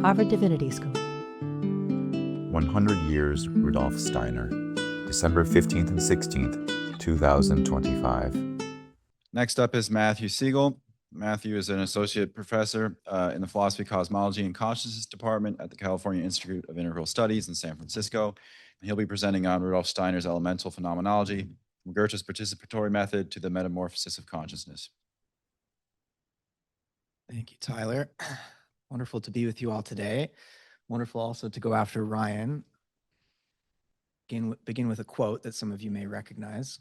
Harvard Divinity School. 100 Years Rudolf Steiner, December 15th and 16th, 2025. Next up is Matthew Segall. Matthew is an associate professor in the Philosophy, Cosmology, and Consciousness Department at the California Institute of Integral Studies in San Francisco. And he'll be presenting on Rudolf Steiner's elemental phenomenology, from Goethe's participatory method to the metamorphosis of consciousness. Thank you, Tyler. Wonderful to be with you all today. Wonderful also to go after Ryan. Begin with a quote that some of you may recognize.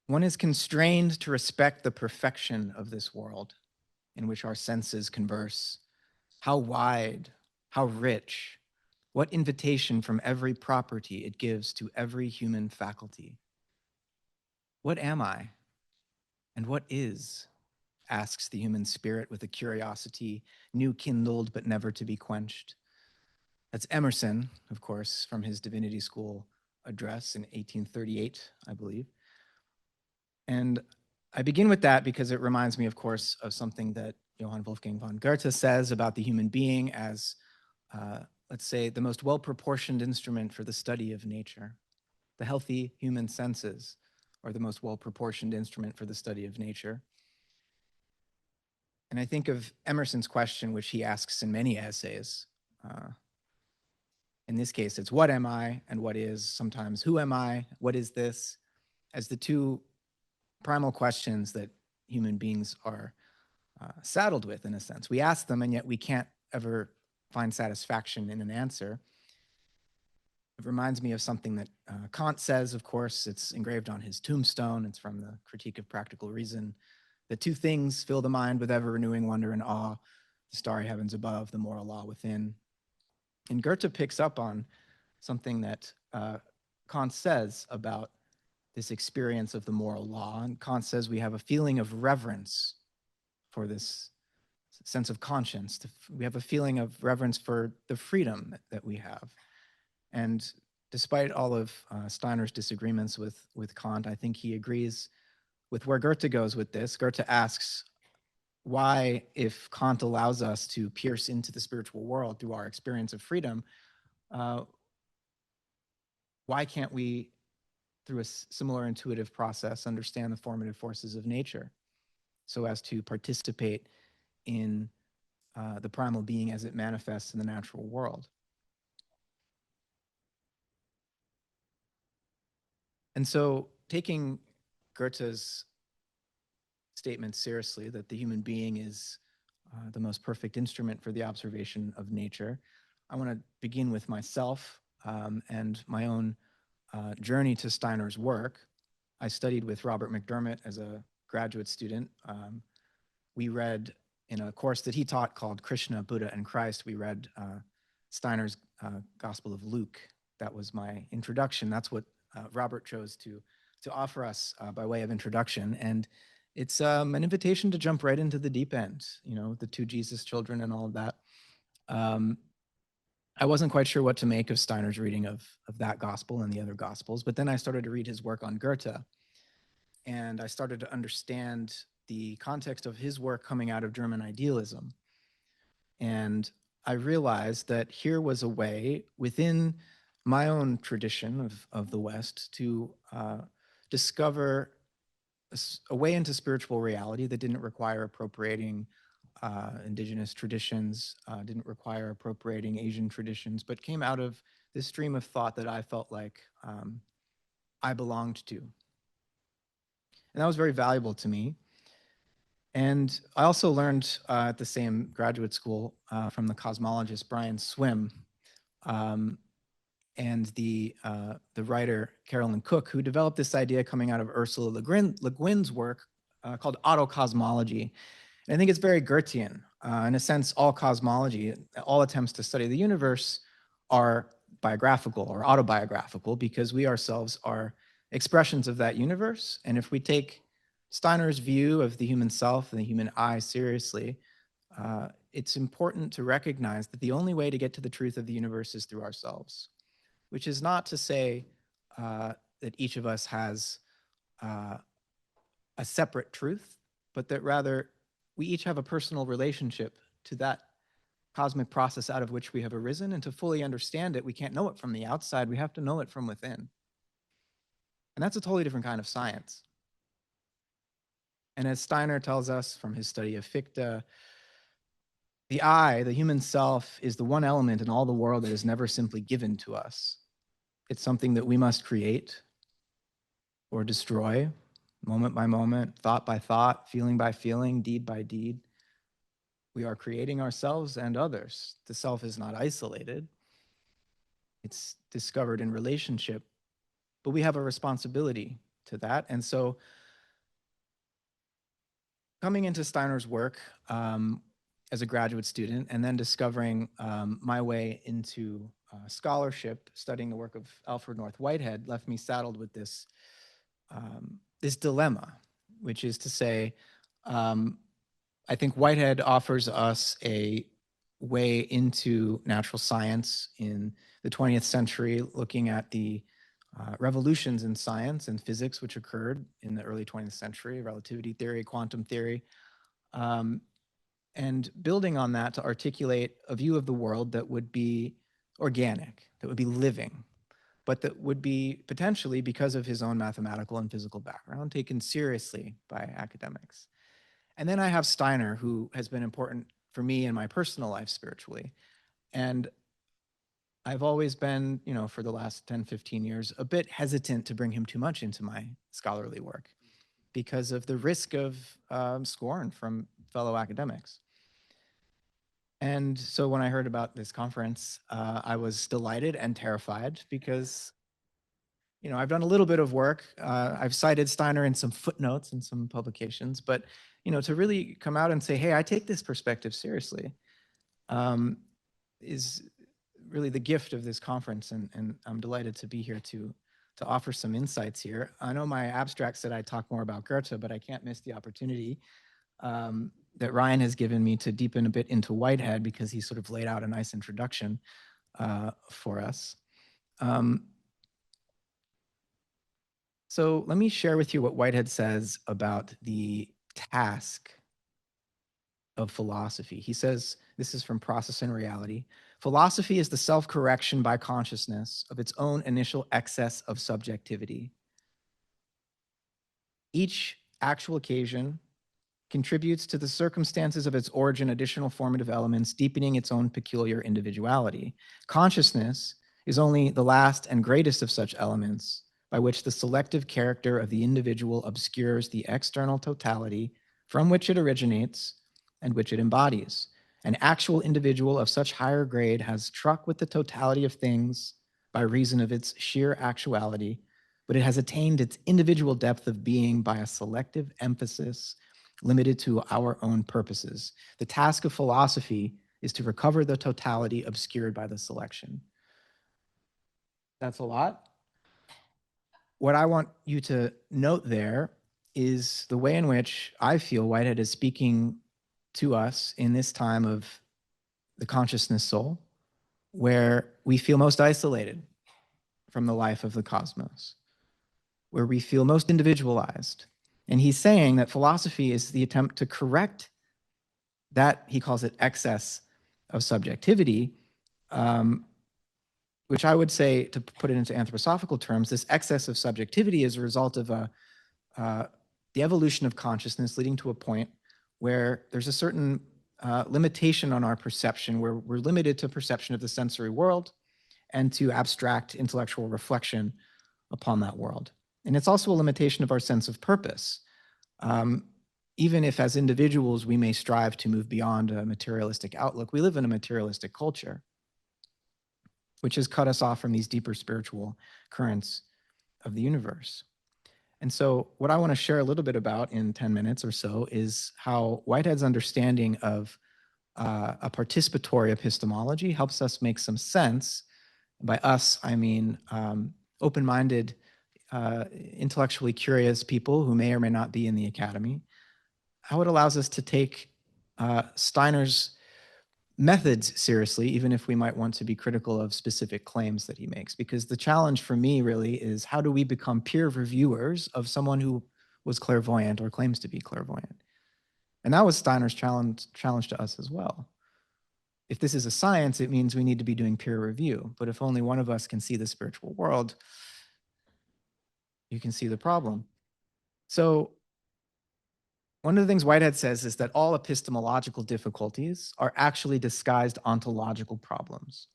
One is constrained to respect the perfection of this world in which our senses converse. How wide, how rich, what invitation from every property it gives to every human faculty. What am I? And what is? Asks the human spirit with a curiosity new kindled but never to be quenched. That's Emerson, of course, from his Divinity School address in 1838, I believe. And I begin with that because it reminds me, of course, of something that Johann Wolfgang von Goethe says about the human being as, let's say, the most well-proportioned instrument for the study of nature. The healthy human senses are the most well-proportioned instrument for the study of nature. And I think of Emerson's question, which he asks in many essays. In this case, it's what am I and what is, sometimes who am I, what is this, as the two primal questions that human beings are saddled with, in a sense. We ask them, and yet we can't ever find satisfaction in an answer. It reminds me of something that Kant says, of course. It's engraved on his tombstone. It's from the Critique of Practical Reason. The two things fill the mind with ever-renewing wonder and awe, the starry heavens above, the moral law within. And Goethe picks up on something that Kant says about this experience of the moral law. And Kant says we have a feeling of reverence for this sense of conscience. We have a feeling of reverence for the freedom that we have. And despite all of Steiner's disagreements with Kant, I think he agrees with where Goethe goes with this. Goethe asks, why, if Kant allows us to pierce into the spiritual world through our experience of freedom, why can't we, through a similar intuitive process, understand the formative forces of nature so as to participate in the primal being as it manifests in the natural world? And so, taking Goethe's statement seriously that the human being is the most perfect instrument for the observation of nature, I want to begin with myself and my own journey to Steiner's work. I studied with Robert McDermott as a graduate student. We read in a course that he taught called Krishna, Buddha, and Christ, we read Steiner's Gospel of Luke. That was my introduction. That's what Robert chose to offer us by way of introduction. And it's an invitation to jump right into the deep end, the two Jesus children and all of that. I wasn't quite sure what to make of Steiner's reading of that gospel and the other gospels, but then I started to read his work on Goethe, and I started to understand the context of his work coming out of German idealism. And I realized that here was a way within my own tradition of the West to discover a way into spiritual reality that didn't require appropriating indigenous traditions, didn't require appropriating Asian traditions, but came out of this stream of thought that I felt like I belonged to. And that was very valuable to me. And I also learned at the same graduate school from the cosmologist Brian Swim and the writer Carolyn Cook, who developed this idea coming out of Ursula Le Guin's work called autocosmology. And I think it's very Goethean. In a sense, all cosmology, all attempts to study the universe are biographical or autobiographical because we ourselves are expressions of that universe. And if we take Steiner's view of the human self and the human I seriously, it's important to recognize that the only way to get to the truth of the universe is through ourselves, which is not to say that each of us has a separate truth, but that rather we each have a personal relationship to that cosmic process out of which we have arisen, and to fully understand it, we can't know it from the outside, we have to know it from within. And that's a totally different kind of science. And as Steiner tells us from his study of Fichte, the I, the human self, is the one element in all the world that is never simply given to us. It's something that we must create or destroy, moment by moment, thought by thought, feeling by feeling, deed by deed. We are creating ourselves and others. The self is not isolated. It's discovered in relationship, but we have a responsibility to that. And so coming into Steiner's work as a graduate student and then discovering my way into scholarship, studying the work of Alfred North Whitehead, left me saddled with this dilemma, which is to say, I think Whitehead offers us a way into natural science in the 20th century, looking at the revolutions in science and physics which occurred in the early 20th century, relativity theory, quantum theory, and building on that to articulate a view of the world that would be organic, that would be living, but that would be potentially, because of his own mathematical and physical background, taken seriously by academics. And then I have Steiner, who has been important for me in my personal life spiritually. And I've always been, for the last 10, 15 years, a bit hesitant to bring him too much into my scholarly work because of the risk of scorn from fellow academics. And so when I heard about this conference, I was delighted and terrified because I've done a little bit of work. I've cited Steiner in some footnotes in some publications, but to really come out and say, hey, I take this perspective seriously, is really the gift of this conference. And I'm delighted to be here to offer some insights here. I know my abstract said I'd talk more about Goethe, but I can't miss the opportunity that Ryan has given me to deepen a bit into Whitehead, because he sort of laid out a nice introduction for us. So let me share with you what Whitehead says about the task of philosophy. He says, this is from Process and Reality, philosophy is the self-correction by consciousness of its own initial excess of subjectivity. Each actual occasion contributes to the circumstances of its origin additional formative elements, deepening its own peculiar individuality. Consciousness is only the last and greatest of such elements, by which the selective character of the individual obscures the external totality from which it originates and which it embodies. An actual individual of such higher grade has struck with the totality of things by reason of its sheer actuality, but it has attained its individual depth of being by a selective emphasis limited to our own purposes. The task of philosophy is to recover the totality obscured by the selection. That's a lot. What I want you to note there is the way in which I feel Whitehead is speaking to us in this time of the consciousness soul, where we feel most isolated from the life of the cosmos, where we feel most individualized. And he's saying that philosophy is the attempt to correct that, he calls it excess of subjectivity, which I would say, to put it into anthroposophical terms, this excess of subjectivity is a result of the evolution of consciousness leading to a point where there's a certain limitation on our perception, where we're limited to perception of the sensory world and to abstract intellectual reflection upon that world. And it's also a limitation of our sense of purpose. Even if as individuals we may strive to move beyond a materialistic outlook, we live in a materialistic culture, which has cut us off from these deeper spiritual currents of the universe. And so what I want to share a little bit about in 10 minutes or so is how Whitehead's understanding of a participatory epistemology helps us make some sense. By us, I mean open-minded, intellectually curious people who may or may not be in the academy, how it allows us to take Steiner's methods seriously, even if we might want to be critical of specific claims that he makes. Because the challenge for me really is, how do we become peer reviewers of someone who was clairvoyant or claims to be clairvoyant? And that was Steiner's challenge to us as well. if this is a science, it means we need to be doing peer review. But if only one of us can see the spiritual world, you can see the problem. So one of the things Whitehead says is that all epistemological difficulties are actually disguised ontological problems,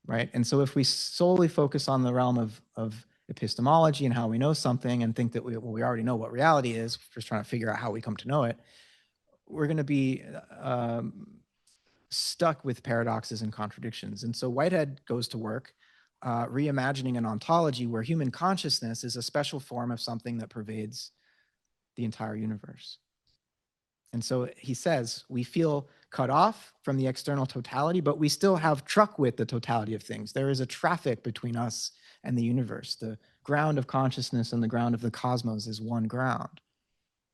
right? And so if we solely focus on the realm of epistemology and how we know something and think that we already know what reality is, we're just trying to figure out how we come to know it, we're going to be stuck with paradoxes and contradictions. And so Whitehead goes to work reimagining an ontology where human consciousness is a special form of something that pervades the entire universe. And so he says, we feel cut off from the external totality, but we still have truck with the totality of things. There is a traffic between us and the universe. The ground of consciousness and the ground of the cosmos is one ground,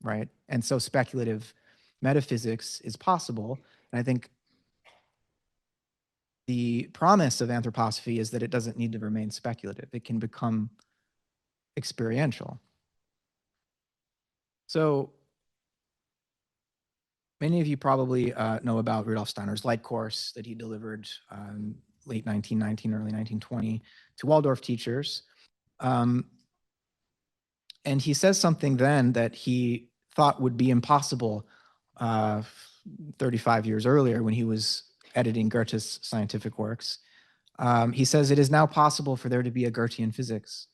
right? And so speculative metaphysics is possible. And I think the promise of anthroposophy is that it doesn't need to remain speculative. It can become experiential. So many of you probably know about Rudolf Steiner's light course that he delivered late 1919, early 1920 to Waldorf teachers. And he says something then that he thought would be impossible 35 years earlier when he was editing Goethe's scientific works. He says, it is now possible for there to be a Goethean physics.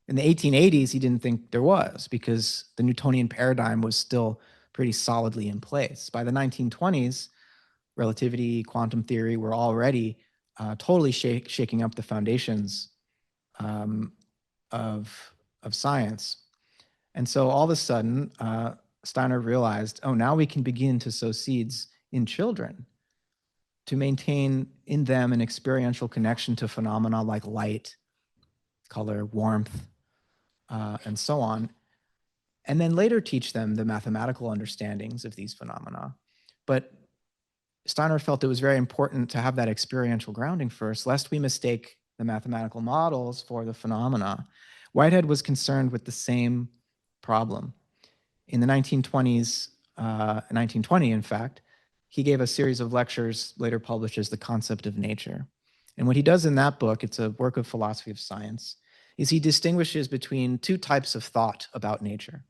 In the 1880s, he didn't think there was because the Newtonian paradigm was still pretty solidly in place. By the 1920s, relativity, quantum theory were already totally shaking up the foundations of science. And so all of a sudden, Steiner realized, oh, now we can begin to sow seeds in children to maintain in them an experiential connection to phenomena like light, color, warmth, and so on, and then later teach them the mathematical understandings of these phenomena. But Steiner felt it was very important to have that experiential grounding first, lest we mistake the mathematical models for the phenomena. Whitehead was concerned with the same problem. In the 1920s, 1920, in fact, he gave a series of lectures later published as The Concept of Nature. And what he does in that book, it's a work of philosophy of science, is he distinguishes between two types of thought about nature.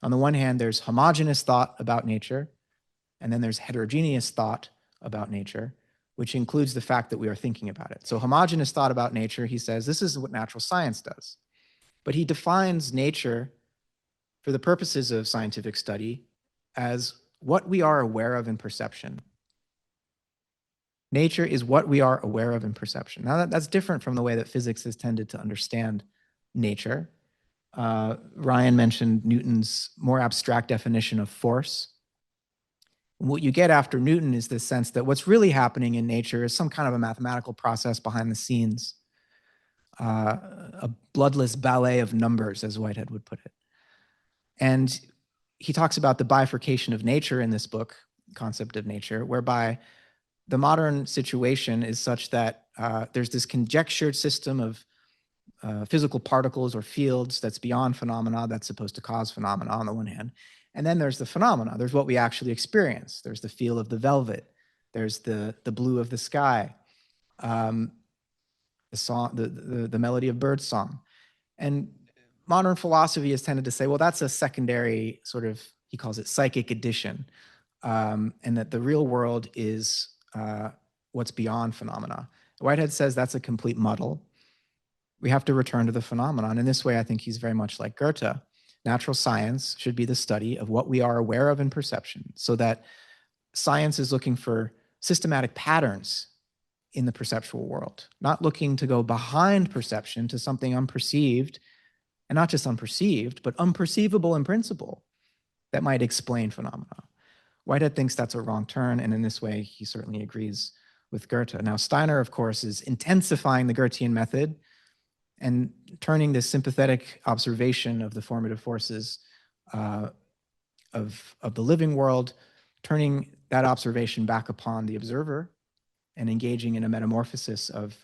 On the one hand, there's homogeneous thought about nature, and then there's heterogeneous thought about nature, which includes the fact that we are thinking about it. So homogeneous thought about nature, he says, this is what natural science does. But he defines nature for the purposes of scientific study as what we are aware of in perception. Nature is what we are aware of in perception. Now that's different from the way that physics has tended to understand nature. Ryan mentioned Newton's more abstract definition of force. And what you get after Newton is this sense that what's really happening in nature is some kind of a mathematical process behind the scenes, a bloodless ballet of numbers, as Whitehead would put it. And he talks about the bifurcation of nature in this book, Concept of Nature, whereby the modern situation is such that there's this conjectured system of physical particles or fields that's beyond phenomena, that's supposed to cause phenomena on the one hand. And then there's the phenomena. There's what we actually experience. There's the feel of the velvet. There's the blue of the sky, the song, the melody of bird song. And modern philosophy has tended to say, well, that's a secondary sort of, he calls it psychic addition, and that the real world is what's beyond phenomena. Whitehead says that's a complete muddle. We have to return to the phenomenon. In this way, I think he's very much like Goethe. Natural science should be the study of what we are aware of in perception, so that science is looking for systematic patterns in the perceptual world, not looking to go behind perception to something unperceived, and not just unperceived, but unperceivable in principle that might explain phenomena. Whitehead thinks that's a wrong turn, and in this way, he certainly agrees with Goethe. Now, Steiner, of course, is intensifying the Goethean method and turning this sympathetic observation of the formative forces of the living world, turning that observation back upon the observer and engaging in a metamorphosis of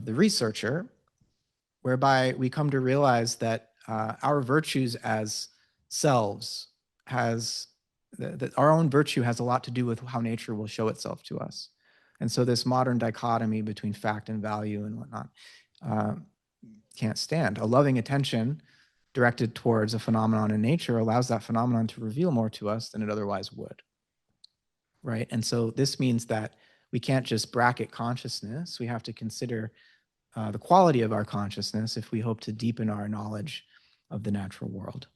the researcher, whereby we come to realize that our virtues as selves that our own virtue has a lot to do with how nature will show itself to us. And so this modern dichotomy between fact and value and whatnot can't stand. A loving attention directed towards a phenomenon in nature allows that phenomenon to reveal more to us than it otherwise would, right? And so this means that we can't just bracket consciousness. We have to consider the quality of our consciousness if we hope to deepen our knowledge of the natural world.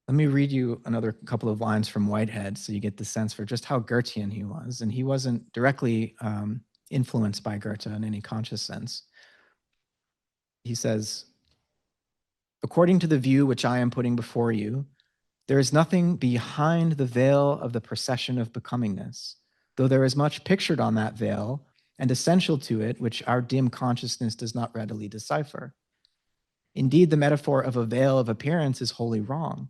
Let me read you another couple of lines from Whitehead so you get the sense for just how Goethean he was. And he wasn't directly influenced by Goethe in any conscious sense. He says, according to the view which I am putting before you, there is nothing behind the veil of the procession of becomingness, though there is much pictured on that veil and essential to it, which our dim consciousness does not readily decipher. Indeed, the metaphor of a veil of appearance is wholly wrong.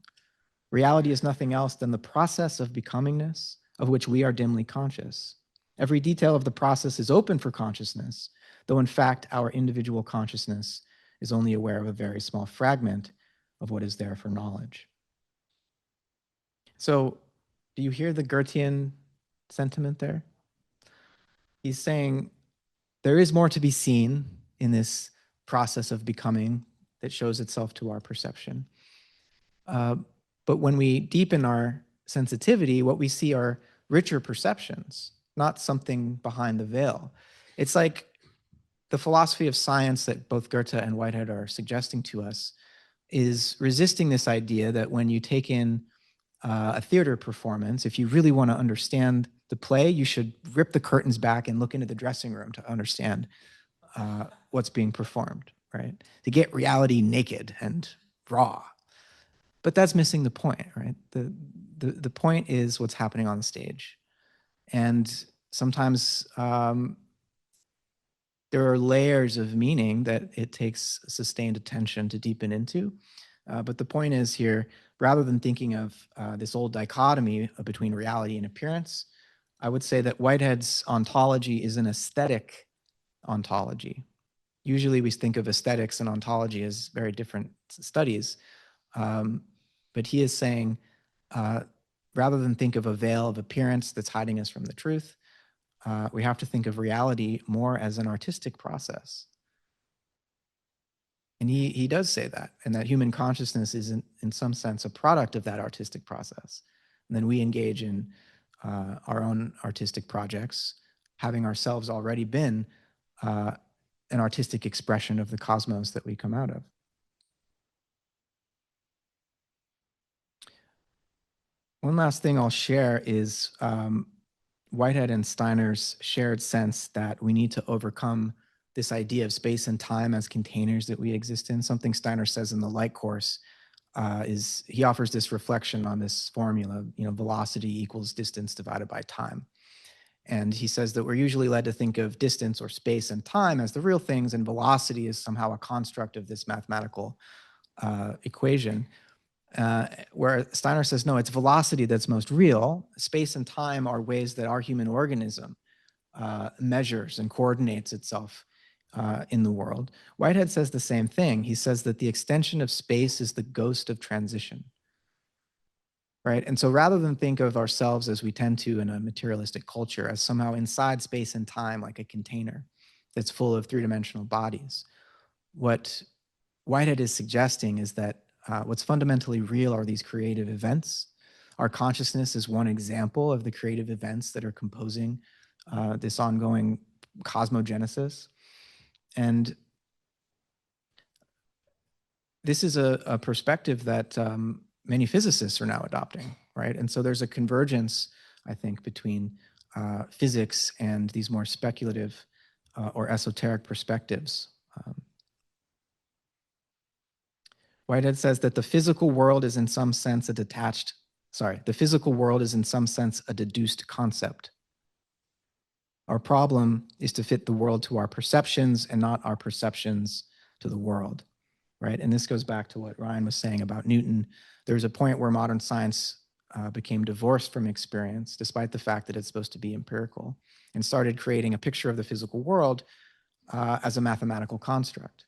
Reality is nothing else than the process of becomingness, of which we are dimly conscious. Every detail of the process is open for consciousness, though in fact our individual consciousness is only aware of a very small fragment of what is there for knowledge. So, do you hear the Goethean sentiment there? He's saying there is more to be seen in this process of becoming that shows itself to our perception. But when we deepen our sensitivity, what we see are richer perceptions, not something behind the veil. It's like the philosophy of science that both Goethe and Whitehead are suggesting to us is resisting this idea that when you take in a theater performance, if you really want to understand the play, you should rip the curtains back and look into the dressing room to understand what's being performed, right? To get reality naked and raw. But that's missing the point, right? The point is what's happening on the stage. And sometimes there are layers of meaning that it takes sustained attention to deepen into. But the point is here, rather than thinking of this old dichotomy between reality and appearance, I would say that Whitehead's ontology is an aesthetic ontology. Usually we think of aesthetics and ontology as very different studies. But he is saying, rather than think of a veil of appearance that's hiding us from the truth, we have to think of reality more as an artistic process. And he does say that, and that human consciousness is in some sense a product of that artistic process. And then we engage in our own artistic projects, having ourselves already been an artistic expression of the cosmos that we come out of. One last thing I'll share is Whitehead and Steiner's shared sense that we need to overcome this idea of space and time as containers that we exist in. Something Steiner says in the Light Course is he offers this reflection on this formula, velocity equals distance divided by time. And he says that we're usually led to think of distance or space and time as the real things, and velocity is somehow a construct of this mathematical equation. Where Steiner says, no, it's velocity that's most real. Space and time are ways that our human organism measures and coordinates itself in the world. Whitehead says the same thing. He says that the extension of space is the ghost of transition, right? And so rather than think of ourselves as we tend to in a materialistic culture as somehow inside space and time, like a container that's full of three-dimensional bodies, what Whitehead is suggesting is that what's fundamentally real are these creative events. Our consciousness is one example of the creative events that are composing this ongoing cosmogenesis. And this is a perspective that many physicists are now adopting, right? And so there's a convergence, I think, between physics and these more speculative or esoteric perspectives. Whitehead says that the physical world is in some sense a deduced concept. Our problem is to fit the world to our perceptions and not our perceptions to the world, right? And this goes back to what Ryan was saying about Newton. There's a point where modern science became divorced from experience, despite the fact that it's supposed to be empirical, and started creating a picture of the physical world as a mathematical construct.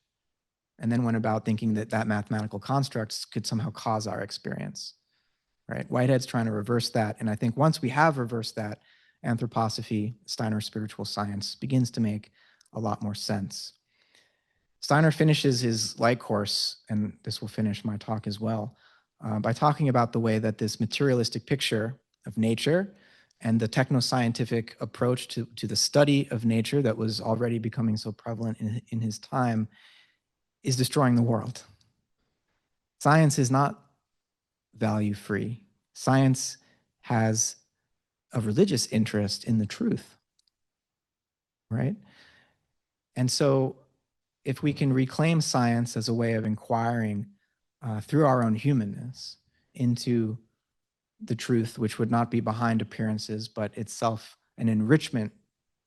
And then went about thinking that that mathematical construct could somehow cause our experience. right? Whitehead's trying to reverse that. And I think once we have reversed that, anthroposophy, Steiner's spiritual science, begins to make a lot more sense. Steiner finishes his light course, and this will finish my talk as well, by talking about the way that this materialistic picture of nature and the technoscientific approach to the study of nature that was already becoming so prevalent in his time is destroying the world. Science is not value-free. Science has a religious interest in the truth, right? And so if we can reclaim science as a way of inquiring through our own humanness into the truth, which would not be behind appearances, but itself an enrichment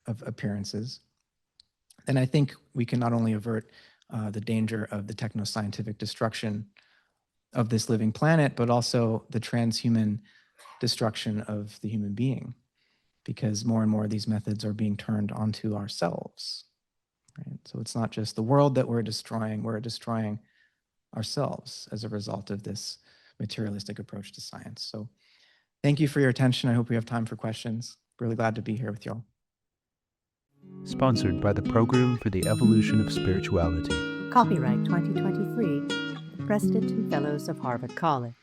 of appearances, then I think we can not only avert the danger of the technoscientific destruction of this living planet, but also the transhuman destruction of the human being, because more and more of these methods are being turned onto ourselves. Right? So it's not just the world that we're destroying ourselves as a result of this materialistic approach to science. So thank you for your attention. I hope we have time for questions. Really glad to be here with y'all. Sponsored by the Program for the Evolution of Spirituality. Copyright 2023, the President and Fellows of Harvard College.